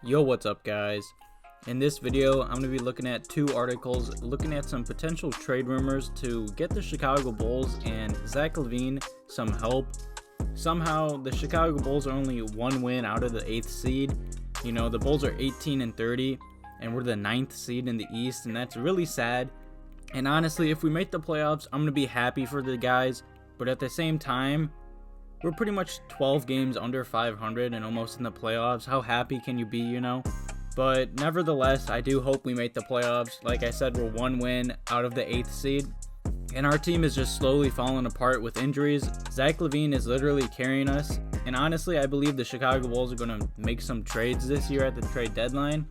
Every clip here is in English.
Yo, what's up guys? In this video, I'm going to be looking at two articles looking at some potential trade rumors to get the Chicago Bulls and Zach LaVine some help. Somehow, the Chicago Bulls are only one win out of the 8th seed. You know, the Bulls are 18-30, and we're the 9th seed in the East, and that's really sad. And honestly, if we make the playoffs, I'm going to be happy for the guys, but at the same time, we're pretty much 12 games under 500 and almost in the playoffs. How happy can you be, you know? But nevertheless, I do hope we make the playoffs. Like I said, we're one win out of the 8th seed. And our team is just slowly falling apart with injuries. Zach LaVine is literally carrying us. And honestly, I believe the Chicago Bulls are going to make some trades this year at the trade deadline.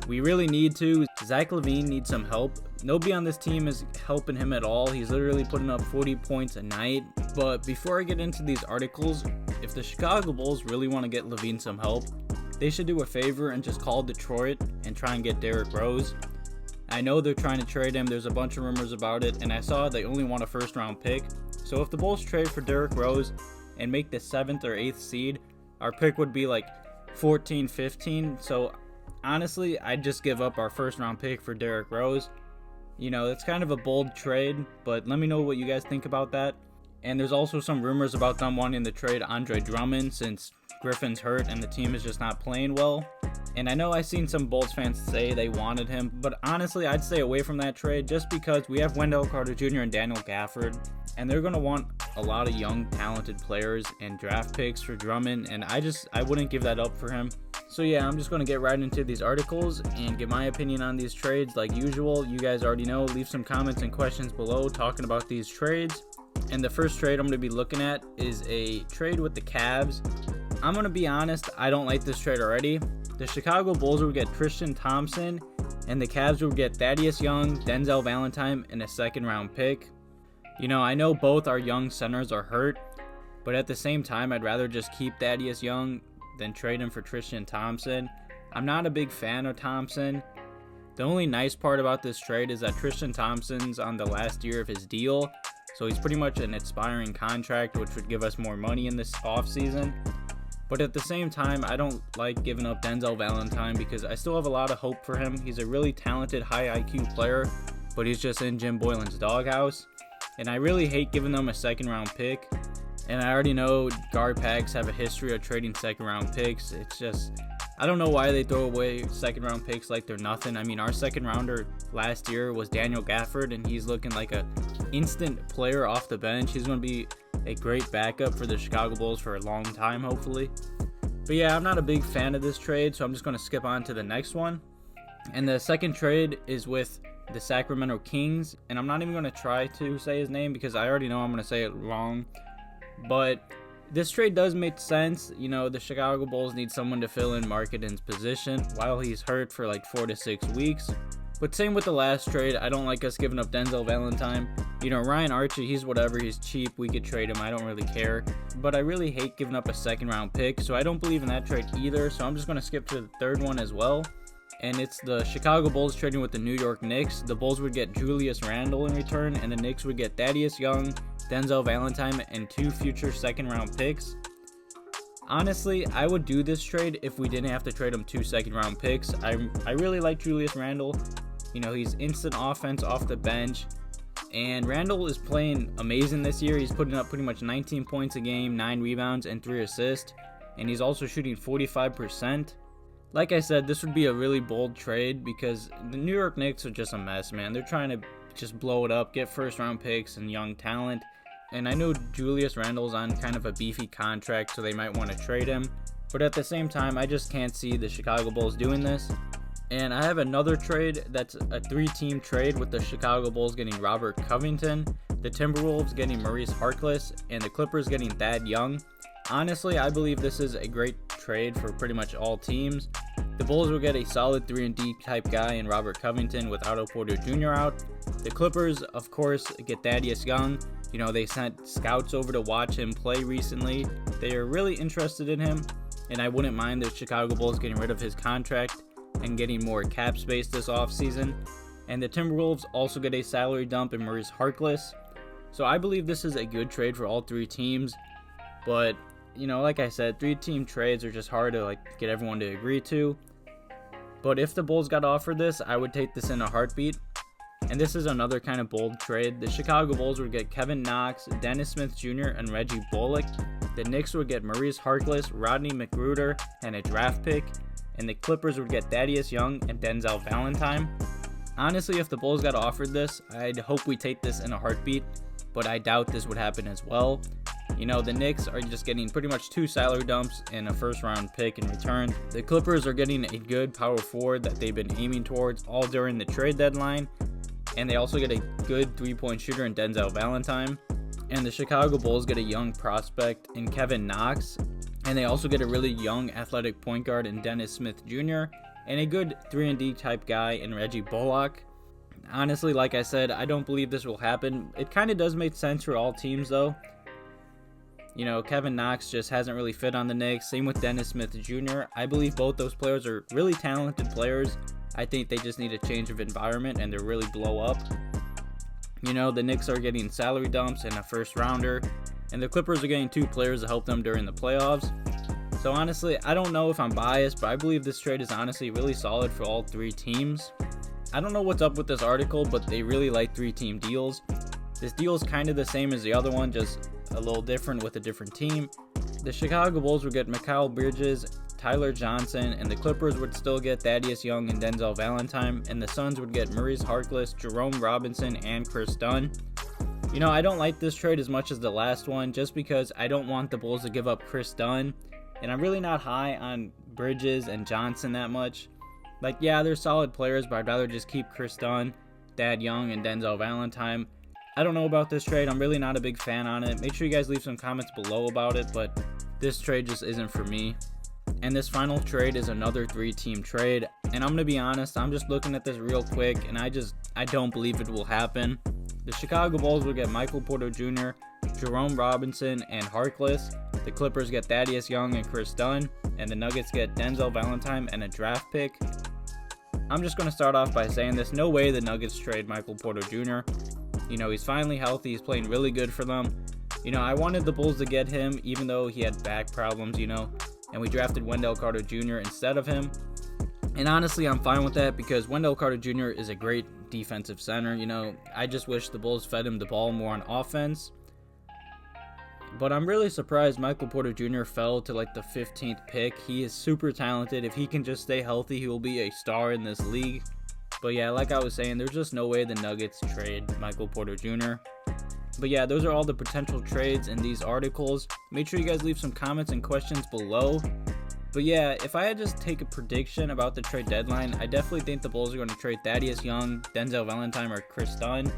We really need to. Zach LaVine needs some help. Nobody on this team is helping him at all. He's literally putting up 40 points a night. But before I get into these articles, if the Chicago Bulls really want to get LaVine some help, they should do a favor and just call Detroit and try and get Derrick Rose. I know they're trying to trade him. There's a bunch of rumors about it, and I saw they only want a first-round pick. So if the Bulls trade for Derrick Rose and make the 7th or 8th seed, our pick would be like 14, 15. So honestly, I'd just give up our first-round pick for Derrick Rose. You know, it's kind of a bold trade, but let me know what you guys think about that. And there's also some rumors about them wanting to trade Andre Drummond since Griffin's hurt and the team is just not playing well. And I know I've seen some Bulls fans say they wanted him, but honestly, I'd stay away from that trade just because we have Wendell Carter Jr. and Daniel Gafford, and they're going to want a lot of young, talented players and draft picks for Drummond, and I wouldn't give that up for him. So yeah, I'm just going to get right into these articles and get my opinion on these trades. Like usual, you guys already know, leave some comments and questions below talking about these trades. And the first trade I'm going to be looking at is a trade with the Cavs. I'm going to be honest, I don't like this trade already. The Chicago Bulls would get Tristan Thompson, and the Cavs would get Thaddeus Young, Denzel Valentine, and a second-round pick. You know, I know both our young centers are hurt, but at the same time, I'd rather just keep Thaddeus Young than trade him for Tristan Thompson. I'm not a big fan of Thompson. The only nice part about this trade is that Tristan Thompson's on the last year of his deal, so he's pretty much an expiring contract, which would give us more money in this offseason. But at the same time, I don't like giving up Denzel Valentine because I still have a lot of hope for him. He's a really talented, high IQ player, but he's just in Jim Boylen's doghouse. And I really hate giving them a second-round pick. And I already know guard packs have a history of trading second-round picks. It's just, I don't know why they throw away second-round picks like they're nothing. I mean, our second-rounder last year was Daniel Gafford, and he's looking like a instant player off the bench. He's going to be a great backup for the Chicago Bulls for a long time, hopefully. But yeah, I'm not a big fan of this trade, so I'm just going to skip on to the next one. And the second trade is with the Sacramento Kings, and I'm not even going to try to say his name because I already know I'm going to say it wrong. But this trade does make sense. You know, the Chicago Bulls need someone to fill in Markkanen's position while he's hurt for like 4 to 6 weeks. But same with the last trade, I don't like us giving up Denzel Valentine. You know, Ryan Archie, he's whatever, he's cheap, we could trade him, I don't really care. But I really hate giving up a second-round pick, so I don't believe in that trade either, so I'm just going to skip to the third one as well. And it's the Chicago Bulls trading with the New York Knicks. The Bulls would get Julius Randle in return, and the Knicks would get Thaddeus Young, Denzel Valentine, and 2 future second-round picks. Honestly, I would do this trade if we didn't have to trade him 2 second-round picks. I really like Julius Randle. You know, he's instant offense off the bench. And Randle is playing amazing this year. He's putting up pretty much 19 points a game, 9 rebounds, and 3 assists. And he's also shooting 45%. Like I said, this would be a really bold trade because the New York Knicks are just a mess, man. They're trying to just blow it up, get first-round picks and young talent. And I know Julius Randle's on kind of a beefy contract, so they might want to trade him. But at the same time, I just can't see the Chicago Bulls doing this. And I have another trade that's a 3-team trade with the Chicago Bulls getting Robert Covington, the Timberwolves getting Maurice Harkless, and the Clippers getting Thad Young. Honestly, I believe this is a great trade for pretty much all teams. The Bulls will get a solid 3-and-D type guy in Robert Covington with Otto Porter Jr. out. The Clippers, of course, get Thaddeus Young. You know, they sent scouts over to watch him play recently. They are really interested in him. and I wouldn't mind the Chicago Bulls getting rid of his contract and getting more cap space this offseason. And the Timberwolves also get a salary dump in Maurice Harkless. So I believe this is a good trade for all three teams. But, you know, like I said, 3-team trades are just hard to get everyone to agree to. But if the Bulls got offered this, I would take this in a heartbeat. And this is another kind of bold trade. The Chicago Bulls would get Kevin Knox, Dennis Smith Jr., and Reggie Bullock. The Knicks would get Maurice Harkless, Rodney McGruder, and a draft pick. And the Clippers would get Thaddeus Young and Denzel Valentine. Honestly, if the Bulls got offered this, I'd hope we take this in a heartbeat, but I doubt this would happen as well. You know, the Knicks are just getting pretty much 2 salary dumps and a first-round pick in return. The Clippers are getting a good power forward that they've been aiming towards all during the trade deadline, and they also get a good 3-point shooter in Denzel Valentine. And the Chicago Bulls get a young prospect in Kevin Knox, and they also get a really young athletic point guard in Dennis Smith Jr., and a good 3-and-D type guy in Reggie Bullock. Honestly, like I said, I don't believe this will happen. It kind of does make sense for all teams, though. You know, Kevin Knox just hasn't really fit on the Knicks. Same with Dennis Smith Jr. I believe both those players are really talented players. I think they just need a change of environment and they'll really blow up. You know, the Knicks are getting salary dumps and a first rounder, and the Clippers are getting 2 players to help them during the playoffs. So honestly, I don't know if I'm biased, but I believe this trade is honestly really solid for all 3 teams. I don't know what's up with this article, but they really like 3-team deals. This deal is kind of the same as the other one, just a little different with a different team. The Chicago Bulls would get Mikal Bridges, Tyler Johnson, and the Clippers would still get Thaddeus Young and Denzel Valentine, and the Suns would get Maurice Harkless, Jerome Robinson, and Kris Dunn. You know, I don't like this trade as much as the last one, just because I don't want the Bulls to give up Kris Dunn. And I'm really not high on Bridges and Johnson that much. Yeah, they're solid players, but I'd rather just keep Kris Dunn, Thad Young, and Denzel Valentine. I don't know about this trade. I'm really not a big fan on it. Make sure you guys leave some comments below about it, but this trade just isn't for me. And this final trade is another 3-team trade. And I'm going to be honest, I'm just looking at this real quick, and I don't believe it will happen. The Chicago Bulls will get Michael Porter Jr., Jerome Robinson, and Harkless. The Clippers get Thaddeus Young and Kris Dunn, and the Nuggets get Denzel Valentine and a draft pick. I'm just going to start off by saying there's no way the Nuggets trade Michael Porter Jr. You know, he's finally healthy, he's playing really good for them. You know, I wanted the Bulls to get him even though he had back problems, you know, and we drafted Wendell Carter Jr. instead of him. And honestly, I'm fine with that because Wendell Carter Jr. is a great defensive center. You know, I just wish the Bulls fed him the ball more on offense. But I'm really surprised Michael Porter Jr. fell to the 15th pick. He is super talented. If he can just stay healthy, he will be a star in this league. But yeah, like I was saying, there's just no way the Nuggets trade Michael Porter Jr. But yeah, those are all the potential trades in these articles. Make sure you guys leave some comments and questions below. But yeah, if I had just take a prediction about the trade deadline, I definitely think the Bulls are going to trade Thaddeus Young, Denzel Valentine, or Kris Dunn.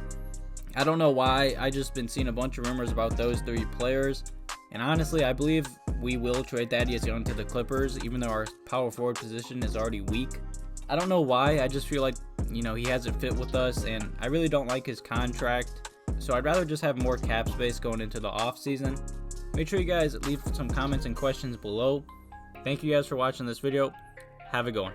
I don't know why, I just been seeing a bunch of rumors about those 3 players, and honestly, I believe we will trade Thaddeus Young to the Clippers, even though our power forward position is already weak. I don't know why, I just feel like, you know, he hasn't fit with us, and I really don't like his contract, so I'd rather just have more cap space going into the offseason. Make sure you guys leave some comments and questions below. Thank you guys for watching this video. Have a good one.